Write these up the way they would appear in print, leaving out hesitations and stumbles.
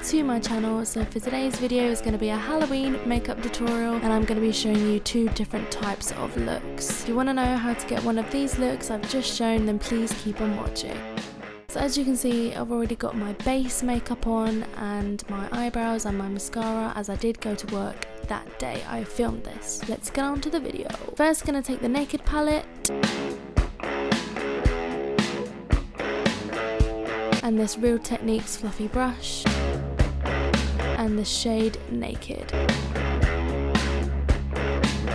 to my channel. So for today's video is going to be a Halloween makeup tutorial, and I'm going to be showing you 2 different types of looks. If you want to know how to get one of these looks I've just shown, then please keep on watching. So as you can see, I've already got my base makeup on and my eyebrows and my mascara, as I did go to work that day I filmed this. Let's get on to the video. First, going to take the Naked palette and this Real Techniques fluffy brush and the shade Naked.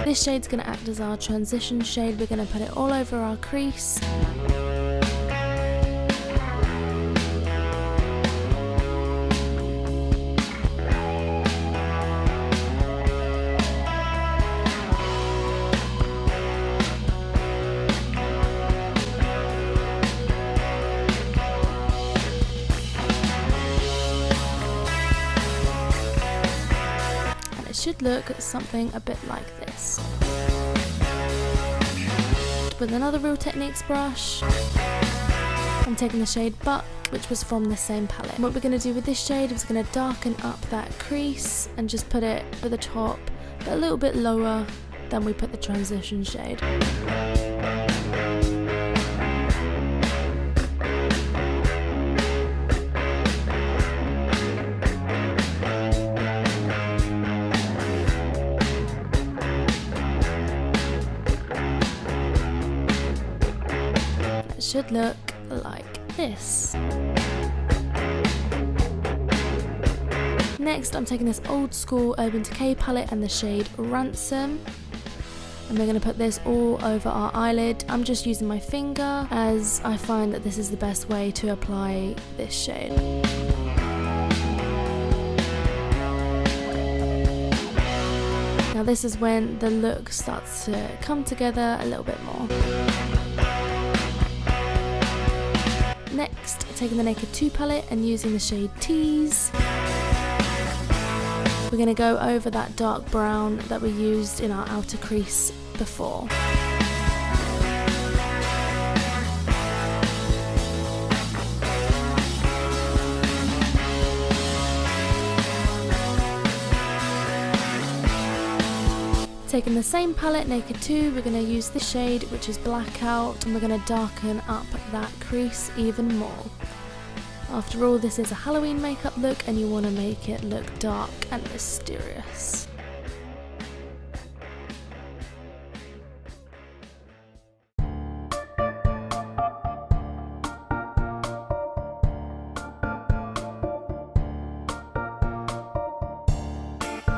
This shade's going to act as our transition shade. We're going to put it all over our crease. Should look something a bit like this. With another Real Techniques brush, I'm taking the shade Buck, which was from the same palette. And what we're going to do with this shade is going to darken up that crease and just put it at the top, but a little bit lower than we put the transition shade. Should look like this. Next, I'm taking this old school Urban Decay palette and the shade Ransom, and we're going to put this all over our eyelid. I'm just using my finger as I find that this is the best way to apply this shade. Now this is when the look starts to come together a little bit more. Next, taking the Naked 2 palette and using the shade Tease, we're going to go over that dark brown that we used in our outer crease before. Taking the same palette, Naked 2, we're going to use this shade, which is Blackout, and we're going to darken up that crease even more. After all, this is a Halloween makeup look and you want to make it look dark and mysterious.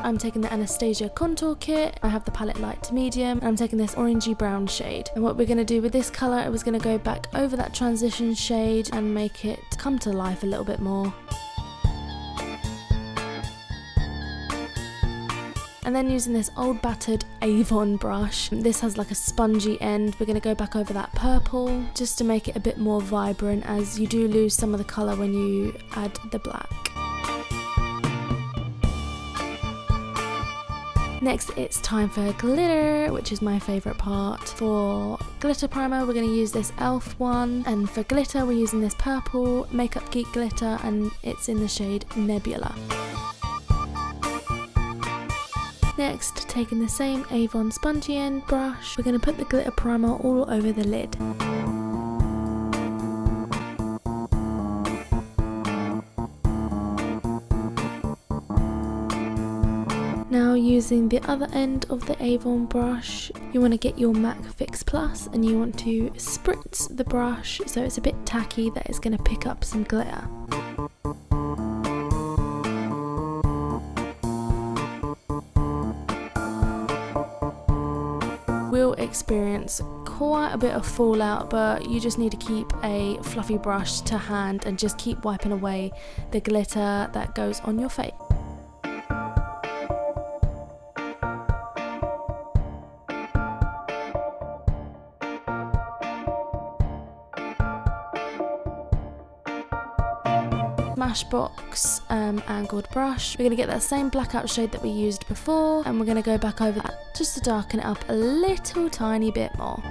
I'm taking the Anastasia contour kit. I have the palette light to medium, and I'm taking this orangey brown shade. And what we're going to do with this colour, I was going to go back over that transition shade and make it come to life a little bit more. And then using this old battered Avon brush, this has like a spongy end, we're going to go back over that purple just to make it a bit more vibrant, as you do lose some of the colour when you add the black. Next, it's time for glitter, which is my favourite part. For glitter primer, we're going to use this e.l.f. one, and for glitter, we're using this purple Makeup Geek glitter, and it's in the shade Nebula. Next, taking the same Avon spongy end brush, we're going to put the glitter primer all over the lid. Now, using the other end of the Avon brush, you want to get your MAC Fix Plus and you want to spritz the brush so it's a bit tacky, that it's going to pick up some glitter. We'll experience quite a bit of fallout, but you just need to keep a fluffy brush to hand and just keep wiping away the glitter that goes on your face. Smashbox angled brush. We're going to get that same blackout shade that we used before, and we're going to go back over that just to darken it up a little tiny bit more.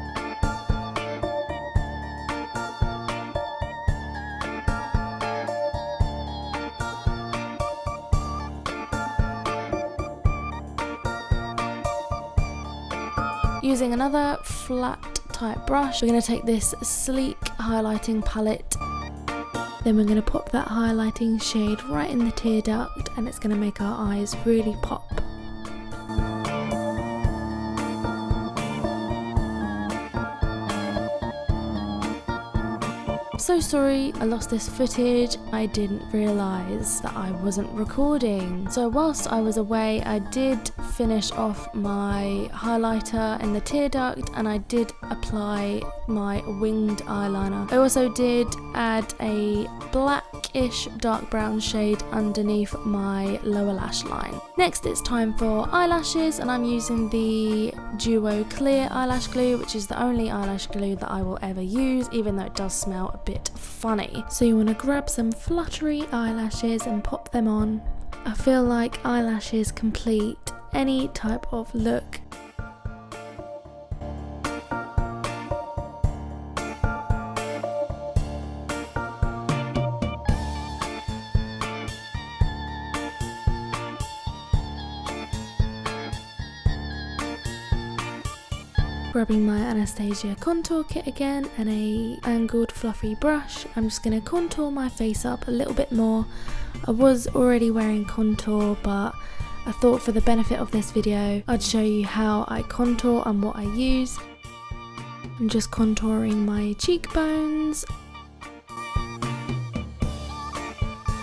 Using another flat type brush, we're going to take this sleek highlighting palette. Then we're going to pop that highlighting shade right in the tear duct, and it's going to make our eyes really pop. So sorry I lost this footage. I didn't realise that I wasn't recording. So whilst I was away, I did finish off my highlighter in the tear duct, and I did apply my winged eyeliner. I also did add a blackish dark brown shade underneath my lower lash line. Next it's time for eyelashes, and I'm using the Duo Clear eyelash glue, which is the only eyelash glue that I will ever use, even though it does smell a bit funny. So you want to grab some fluttery eyelashes and pop them on. I feel like eyelashes complete any type of look. Grabbing my Anastasia contour kit again and a angled fluffy brush, I'm just going to contour my face up a little bit more. I was already wearing contour, but I thought for the benefit of this video I'd show you how I contour and what I use. I'm just contouring my cheekbones,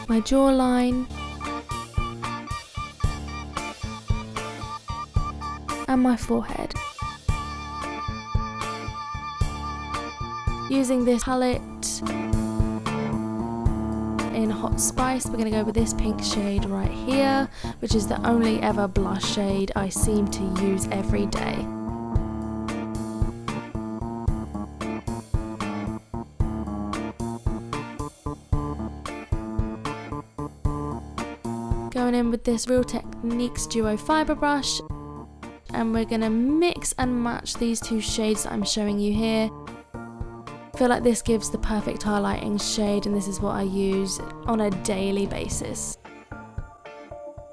my jawline, and my forehead. Using this palette in Hot Spice, we're going to go with this pink shade right here, which is the only ever blush shade I seem to use every day. Going in with this Real Techniques Duo Fibre Brush, and we're going to mix and match these two shades that I'm showing you here. I feel like this gives the perfect highlighting shade, and this is what I use on a daily basis.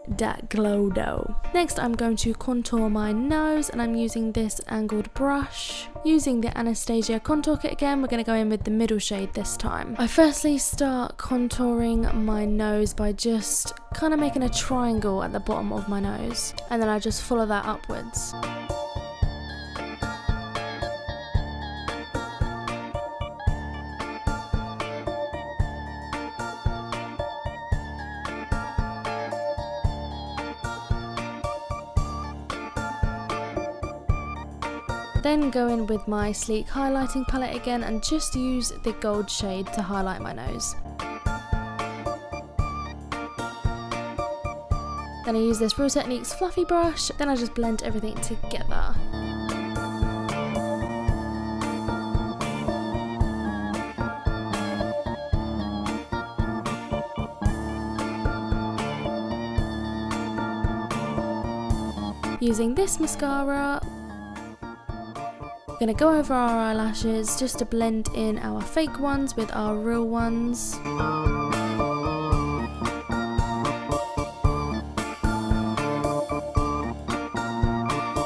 That glow though. Next I'm going to contour my nose, and I'm using this angled brush. Using the Anastasia contour kit again, we're going to go in with the middle shade this time. I firstly start contouring my nose by just kind of making a triangle at the bottom of my nose, and then I just follow that upwards. Then go in with my sleek highlighting palette again and just use the gold shade to highlight my nose. Then I use this Real Techniques fluffy brush, then I just blend everything together. Using this mascara, we're going to go over our eyelashes just to blend in our fake ones with our real ones.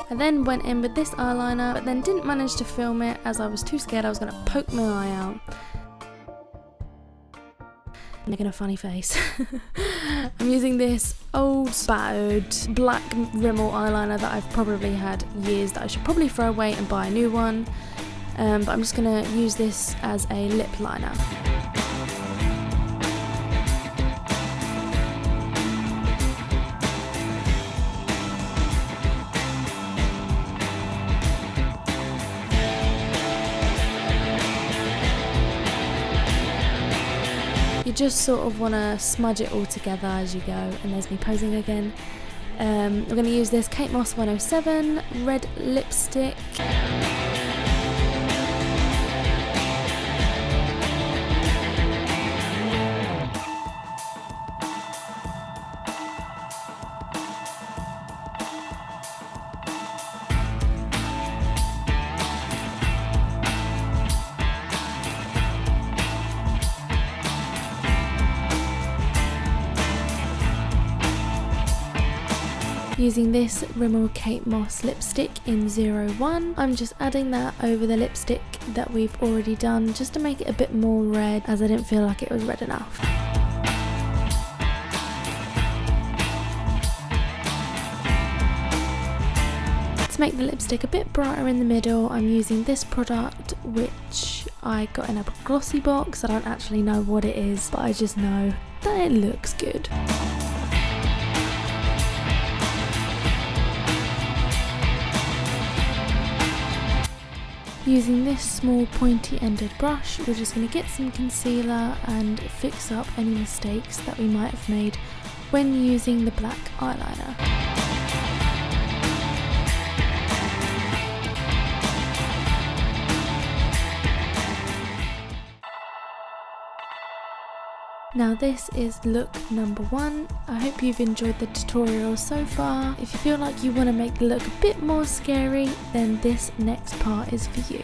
I then went in with this eyeliner, but then didn't manage to film it as I was too scared I was going to poke my eye out. Making a funny face. I'm using this old battered black Rimmel eyeliner that I've probably had years, that I should probably throw away and buy a new one, but I'm just going to use this as a lip liner. You just sort of want to smudge it all together as you go, and there's me posing again. We're going to use this Kate Moss 107 red lipstick. Using this Rimmel Kate Moss lipstick in 01, I'm just adding that over the lipstick that we've already done just to make it a bit more red, as I didn't feel like it was red enough. To make the lipstick a bit brighter in the middle, I'm using this product which I got in a glossy box. I don't actually know what it is, but I just know that it looks good. Using this small pointy-ended brush, we're just going to get some concealer and fix up any mistakes that we might have made when using the black eyeliner. Now this is look number 1. I hope you've enjoyed the tutorial so far. If you feel like you want to make the look a bit more scary, then this next part is for you.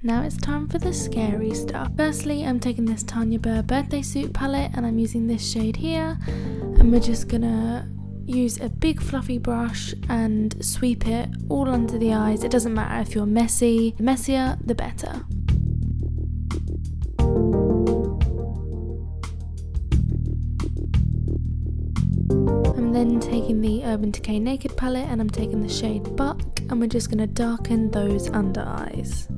Now it's time for the scary stuff. Firstly, I'm taking this Tanya Burr birthday suit palette and I'm using this shade here, and we're just gonna use a big fluffy brush and sweep it all under the eyes. It doesn't matter if you're messy, the messier the better. I'm then taking the Urban Decay Naked palette and I'm taking the shade Buck, and we're just going to darken those under eyes.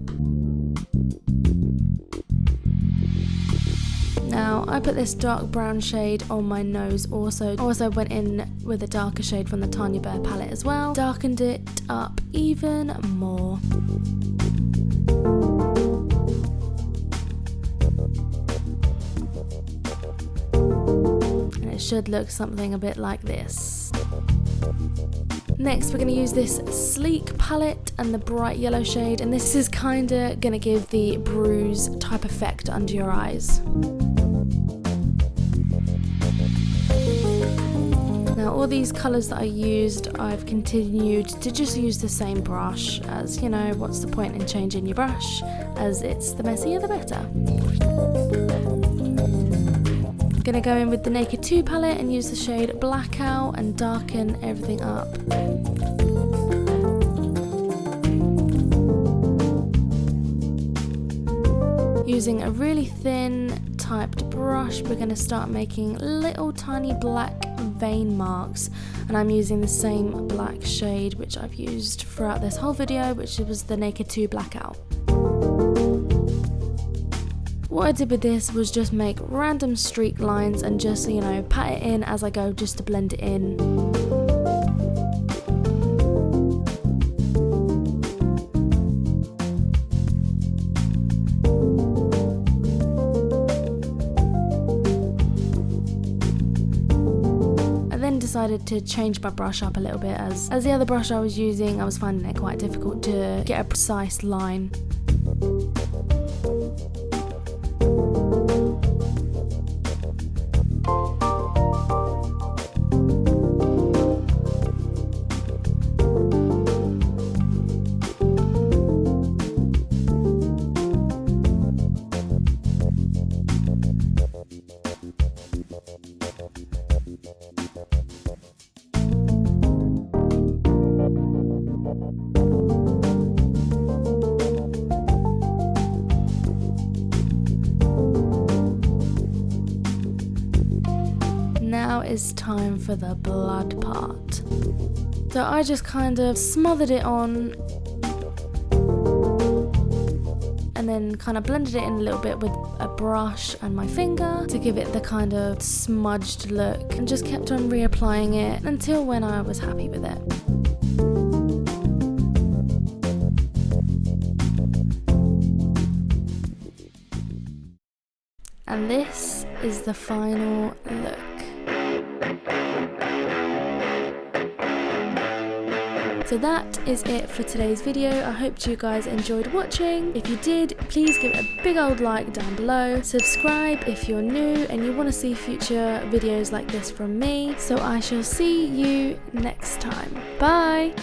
Now I put this dark brown shade on my nose also. Also went in with a darker shade from the Tanya Burr palette as well. Darkened it up even more. And it should look something a bit like this. Next we're going to use this Sleek palette and the bright yellow shade, and this is kinda going to give the bruise type effect under your eyes. Now all these colours that I used, I've continued to just use the same brush, as you know, what's the point in changing your brush, as it's the messier the better. Gonna go in with the Naked 2 palette and use the shade Blackout and darken everything up. Using a really thin typed brush, we're going to start making little tiny black vein marks, and I'm using the same black shade which I've used throughout this whole video, which was the Naked 2 Blackout. What I did with this was just make random streak lines and just, you know, pat it in as I go just to blend it in. Decided to change my brush up a little bit, as the other brush I was using, I was finding it quite difficult to get a precise line. Now is time for the blood part. So I just kind of smothered it on and then kind of blended it in a little bit with a brush and my finger to give it the kind of smudged look, and just kept on reapplying it until when I was happy with it. And this is the final look. So that is it for today's video. I hope you guys enjoyed watching. If you did, please give it a big old like down below. Subscribe if you're new and you want to see future videos like this from me. So I shall see you next time. Bye!